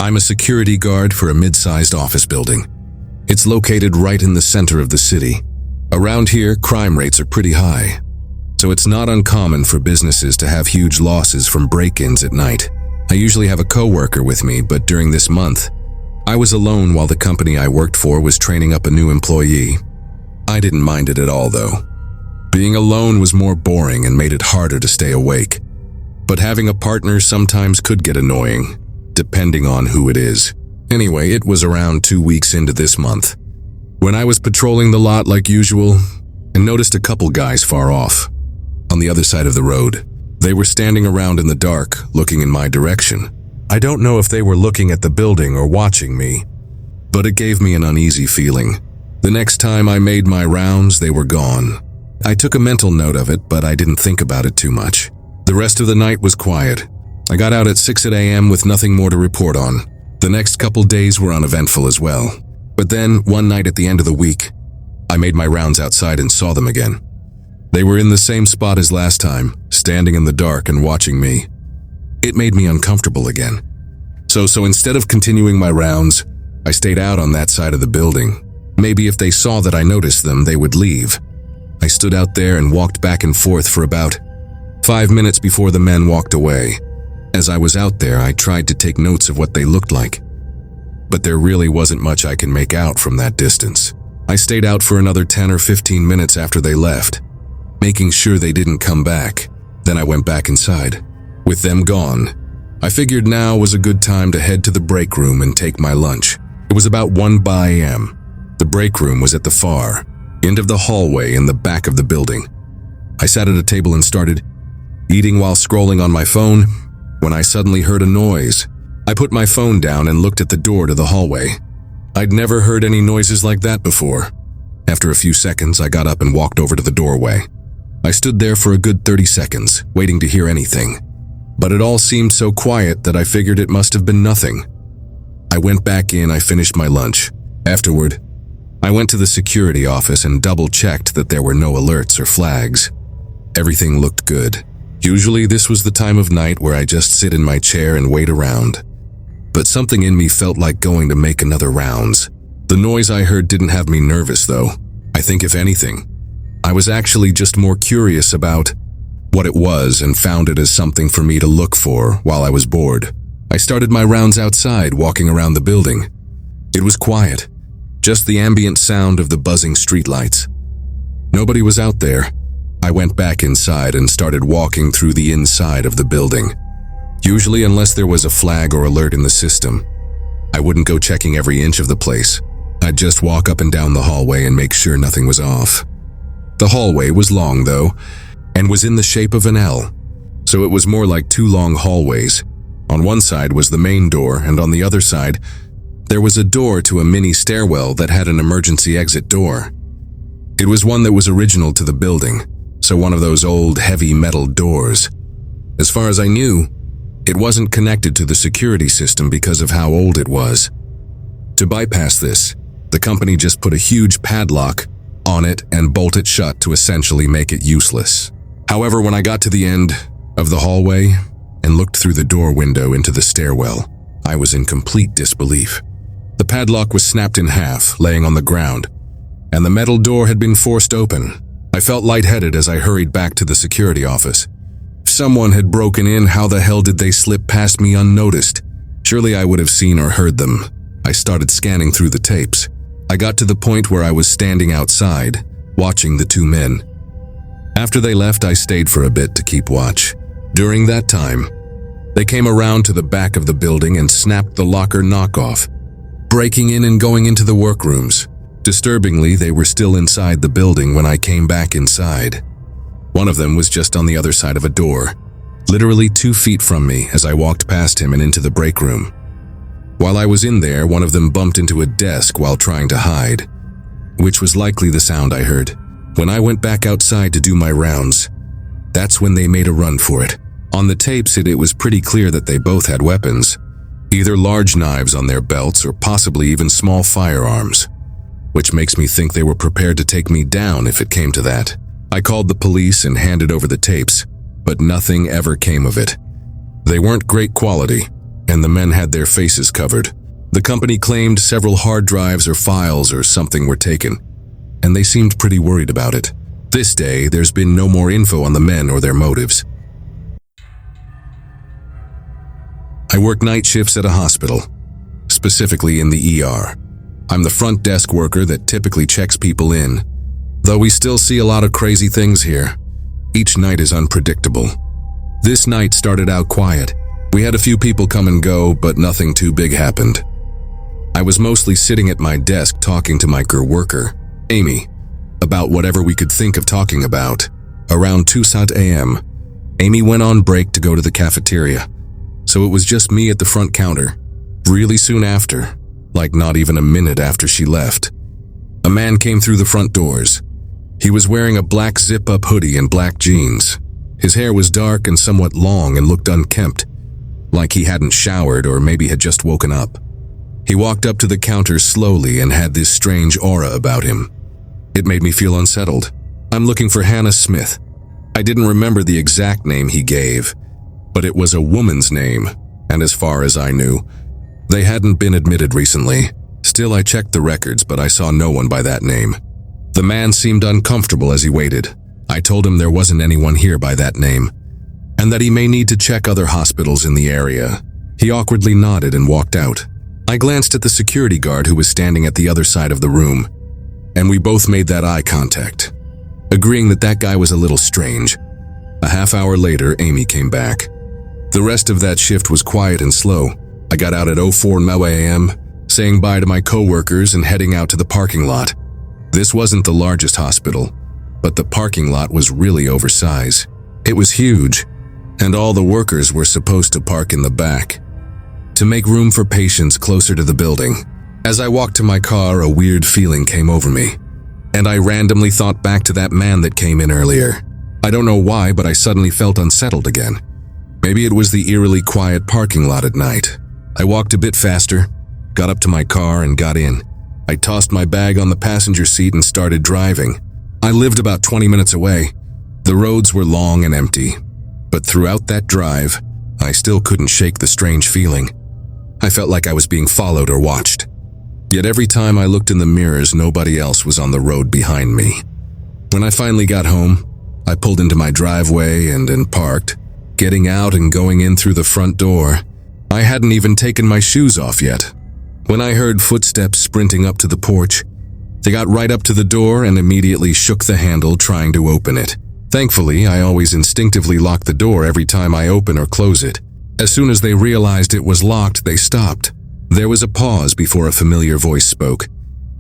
I'm a security guard for a mid-sized office building. It's located right in the center of the city. Around here, crime rates are pretty high, so it's not uncommon for businesses to have huge losses from break-ins at night. I usually have a coworker with me, but during this month, I was alone while the company I worked for was training up a new employee. I didn't mind it at all, though. Being alone was more boring and made it harder to stay awake. But having a partner sometimes could get annoying, depending on who it is. Anyway, it was around 2 weeks into this month when I was patrolling the lot like usual and noticed a couple guys far off, on the other side of the road. They were standing around in the dark, looking in my direction. I don't know if they were looking at the building or watching me, but it gave me an uneasy feeling. The next time I made my rounds, they were gone. I took a mental note of it, but I didn't think about it too much. The rest of the night was quiet. I got out at 6 a.m. with nothing more to report on. The next couple days were uneventful as well. But then, one night at the end of the week, I made my rounds outside and saw them again. They were in the same spot as last time, standing in the dark and watching me. It made me uncomfortable again. So instead of continuing my rounds, I stayed out on that side of the building. Maybe if they saw that I noticed them, they would leave. I stood out there and walked back and forth for about 5 minutes before the men walked away. As I was out there, I tried to take notes of what they looked like, but there really wasn't much I can make out from that distance. I stayed out for another 10 or 15 minutes after they left, making sure they didn't come back. Then I went back inside. With them gone, I figured now was a good time to head to the break room and take my lunch. It was about 1 a.m. The break room was at the far end of the hallway in the back of the building. I sat at a table and started eating while scrolling on my phone when I suddenly heard a noise. I put my phone down and looked at the door to the hallway. I'd never heard any noises like that before. After a few seconds, I got up and walked over to the doorway. I stood there for a good 30 seconds, waiting to hear anything. But it all seemed so quiet that I figured it must have been nothing. I went back in, I finished my lunch. Afterward, I went to the security office and double-checked that there were no alerts or flags. Everything looked good. Usually this was the time of night where I just sit in my chair and wait around. But something in me felt like going to make another rounds. The noise I heard didn't have me nervous, though. I think if anything, I was actually just more curious about what it was and found it as something for me to look for while I was bored. I started my rounds outside, walking around the building. It was quiet, just the ambient sound of the buzzing streetlights. Nobody was out there. I went back inside and started walking through the inside of the building. Usually, unless there was a flag or alert in the system, I wouldn't go checking every inch of the place. I'd just walk up and down the hallway and make sure nothing was off. The hallway was long, though, and was in the shape of an L, so it was more like 2 long hallways. On one side was the main door, and on the other side, there was a door to a mini stairwell that had an emergency exit door. It was one that was original to the building, so one of those old, heavy metal doors. As far as I knew, it wasn't connected to the security system because of how old it was. To bypass this, the company just put a huge padlock on it and bolt it shut to essentially make it useless. However, when I got to the end of the hallway and looked through the door window into the stairwell, I was in complete disbelief. The padlock was snapped in half, laying on the ground, and the metal door had been forced open. I felt lightheaded as I hurried back to the security office. If someone had broken in, how the hell did they slip past me unnoticed? Surely I would have seen or heard them. I started scanning through the tapes. I got to the point where I was standing outside, watching the 2 men. After they left, I stayed for a bit to keep watch. During that time, they came around to the back of the building and snapped the locker knockoff, breaking in and going into the workrooms. Disturbingly, they were still inside the building when I came back inside. One of them was just on the other side of a door, literally 2 feet from me as I walked past him and into the break room. While I was in there, one of them bumped into a desk while trying to hide, which was likely the sound I heard. When I went back outside to do my rounds, that's when they made a run for it. On the tapes, it was pretty clear that they both had weapons, either large knives on their belts or possibly even small firearms, which makes me think they were prepared to take me down if it came to that. I called the police and handed over the tapes, but nothing ever came of it. They weren't great quality, and the men had their faces covered. The company claimed several hard drives or files or something were taken, and they seemed pretty worried about it. This day, there's been no more info on the men or their motives. I work night shifts at a hospital, specifically in the ER. I'm the front desk worker that typically checks people in, though we still see a lot of crazy things here. Each night is unpredictable. This night started out quiet. We had a few people come and go, but nothing too big happened. I was mostly sitting at my desk talking to my worker, Amy, about whatever we could think of talking about. Around 2 a.m., Amy went on break to go to the cafeteria, so it was just me at the front counter. Really soon after, like not even a minute after she left, a man came through the front doors. He was wearing a black zip-up hoodie and black jeans. His hair was dark and somewhat long and looked unkempt, like he hadn't showered or maybe had just woken up. He walked up to the counter slowly and had this strange aura about him. It made me feel unsettled. I'm looking for Hannah Smith. I didn't remember the exact name he gave, but it was a woman's name, and as far as I knew, they hadn't been admitted recently. Still, I checked the records, but I saw no one by that name. The man seemed uncomfortable as he waited. I told him there wasn't anyone here by that name, and that he may need to check other hospitals in the area. He awkwardly nodded and walked out. I glanced at the security guard who was standing at the other side of the room, and we both made that eye contact, agreeing that that guy was a little strange. A half hour later, Amy came back. The rest of that shift was quiet and slow. I got out at 04 a.m., saying bye to my coworkers and heading out to the parking lot. This wasn't the largest hospital, but the parking lot was really oversized. It was huge, and all the workers were supposed to park in the back to make room for patients closer to the building. As I walked to my car, a weird feeling came over me, and I randomly thought back to that man that came in earlier. I don't know why, but I suddenly felt unsettled again. Maybe it was the eerily quiet parking lot at night. I walked a bit faster, got up to my car and got in. I tossed my bag on the passenger seat and started driving. I lived about 20 minutes away. The roads were long and empty, but throughout that drive, I still couldn't shake the strange feeling. I felt like I was being followed or watched. Yet every time I looked in the mirrors, nobody else was on the road behind me. When I finally got home, I pulled into my driveway and parked, getting out and going in through the front door. I hadn't even taken my shoes off yet. When I heard footsteps sprinting up to the porch, they got right up to the door and immediately shook the handle trying to open it. Thankfully, I always instinctively lock the door every time I open or close it. As soon as they realized it was locked, they stopped. There was a pause before a familiar voice spoke.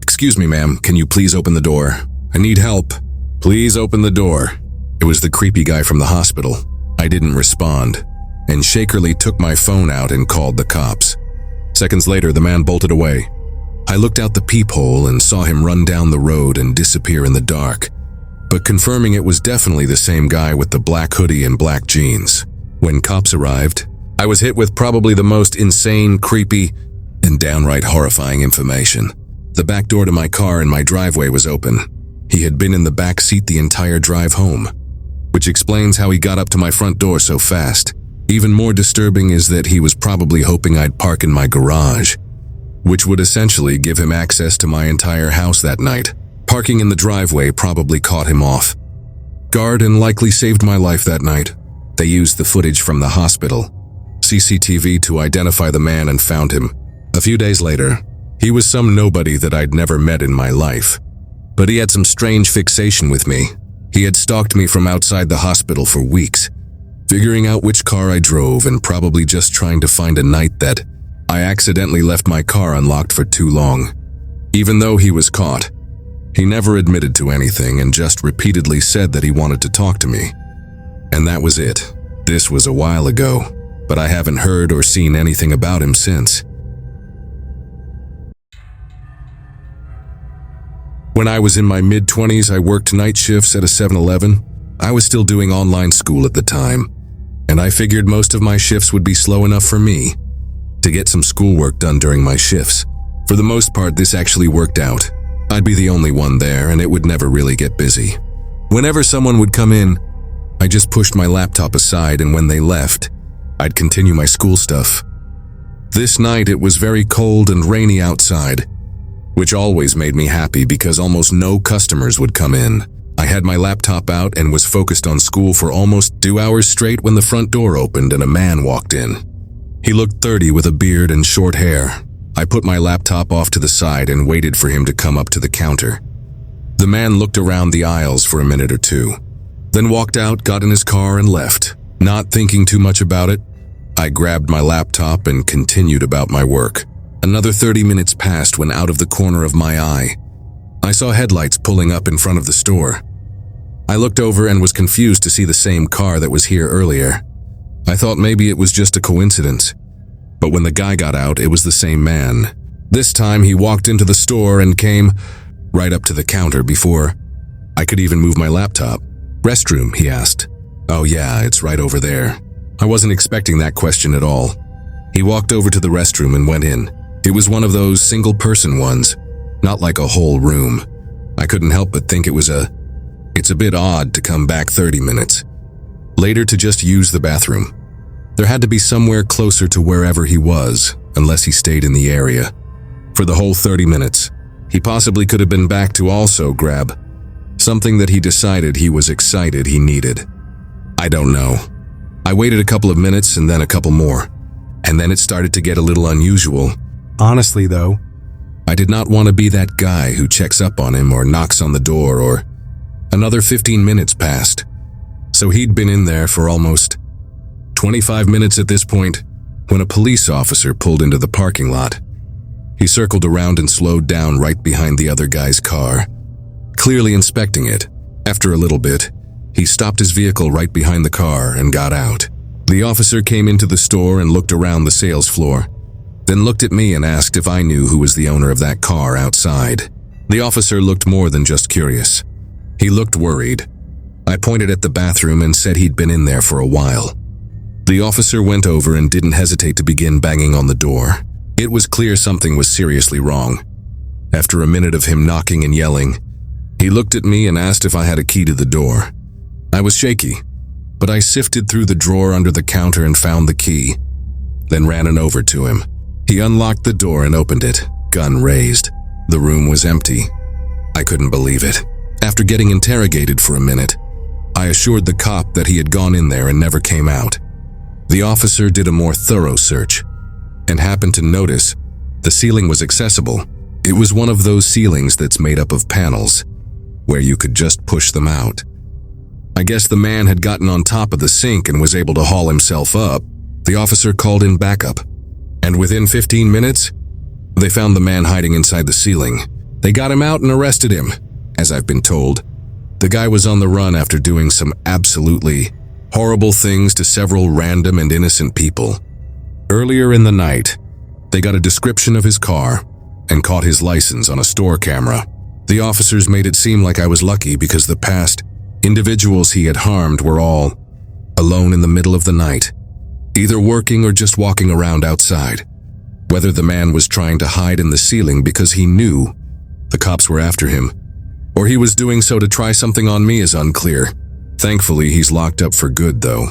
"Excuse me, ma'am, can you please open the door? I need help. Please open the door." It was the creepy guy from the hospital. I didn't respond, and shakily took my phone out and called the cops. Seconds later, the man bolted away. I looked out the peephole and saw him run down the road and disappear in the dark, but confirming it was definitely the same guy with the black hoodie and black jeans. When cops arrived, I was hit with probably the most insane, creepy, and downright horrifying information. The back door to my car in my driveway was open. He had been in the back seat the entire drive home, which explains how he got up to my front door so fast. Even more disturbing is that he was probably hoping I'd park in my garage, which would essentially give him access to my entire house that night. Parking in the driveway probably caught him off guard and likely saved my life that night. They used the footage from the hospital CCTV to identify the man and found him. A few days later, he was some nobody that I'd never met in my life, but he had some strange fixation with me. He had stalked me from outside the hospital for weeks, figuring out which car I drove and probably just trying to find a night that I accidentally left my car unlocked for too long. Even though he was caught, he never admitted to anything and just repeatedly said that he wanted to talk to me. And that was it. This was a while ago, but I haven't heard or seen anything about him since. When I was in my mid-20s, I worked night shifts at a 7-Eleven. I was still doing online school at the time, and I figured most of my shifts would be slow enough for me to get some schoolwork done during my shifts. For the most part, this actually worked out. I'd be the only one there, and it would never really get busy. Whenever someone would come in, I just pushed my laptop aside, and when they left, I'd continue my school stuff. This night it was very cold and rainy outside, which always made me happy because almost no customers would come in. I had my laptop out and was focused on school for almost 2 hours straight when the front door opened and a man walked in. He looked 30 with a beard and short hair. I put my laptop off to the side and waited for him to come up to the counter. The man looked around the aisles for a minute or two, then walked out, got in his car and left. Not thinking too much about it, I grabbed my laptop and continued about my work. Another 30 minutes passed when out of the corner of my eye, I saw headlights pulling up in front of the store. I looked over and was confused to see the same car that was here earlier. I thought maybe it was just a coincidence, but when the guy got out, it was the same man. This time he walked into the store and came right up to the counter before I could even move my laptop. "Restroom?" he asked. "Oh yeah, it's right over there." I wasn't expecting that question at all. He walked over to the restroom and went in. It was one of those single-person ones, not like a whole room. I couldn't help but think it's a bit odd to come back 30 minutes later to just use the bathroom. There had to be somewhere closer to wherever he was, unless he stayed in the area. For the whole 30 minutes, he possibly could have been back to also grab something that he decided he was excited he needed. I don't know. I waited a couple of minutes and then a couple more, and then it started to get a little unusual. Honestly though, I did not want to be that guy who checks up on him or knocks on the door or... Another 15 minutes passed, so he'd been in there for almost 25 minutes at this point when a police officer pulled into the parking lot. He circled around and slowed down right behind the other guy's car, clearly inspecting it. After a little bit, he stopped his vehicle right behind the car and got out. The officer came into the store and looked around the sales floor, then looked at me and asked if I knew who was the owner of that car outside. The officer looked more than just curious. He looked worried. I pointed at the bathroom and said he'd been in there for a while. The officer went over and didn't hesitate to begin banging on the door. It was clear something was seriously wrong. After a minute of him knocking and yelling, he looked at me and asked if I had a key to the door. I was shaky, but I sifted through the drawer under the counter and found the key, then ran it over to him. He unlocked the door and opened it, gun raised. The room was empty. I couldn't believe it. After getting interrogated for a minute, I assured the cop that he had gone in there and never came out. The officer did a more thorough search and happened to notice the ceiling was accessible. It was one of those ceilings that's made up of panels, where you could just push them out. I guess the man had gotten on top of the sink and was able to haul himself up. The officer called in backup, and within 15 minutes, they found the man hiding inside the ceiling. They got him out and arrested him. As I've been told, the guy was on the run after doing some absolutely horrible things to several random and innocent people. Earlier in the night, they got a description of his car and caught his license on a store camera. The officers made it seem like I was lucky because the past individuals he had harmed were all alone in the middle of the night, either working or just walking around outside. Whether the man was trying to hide in the ceiling because he knew the cops were after him, or he was doing so to try something on me is unclear. Thankfully, he's locked up for good, though.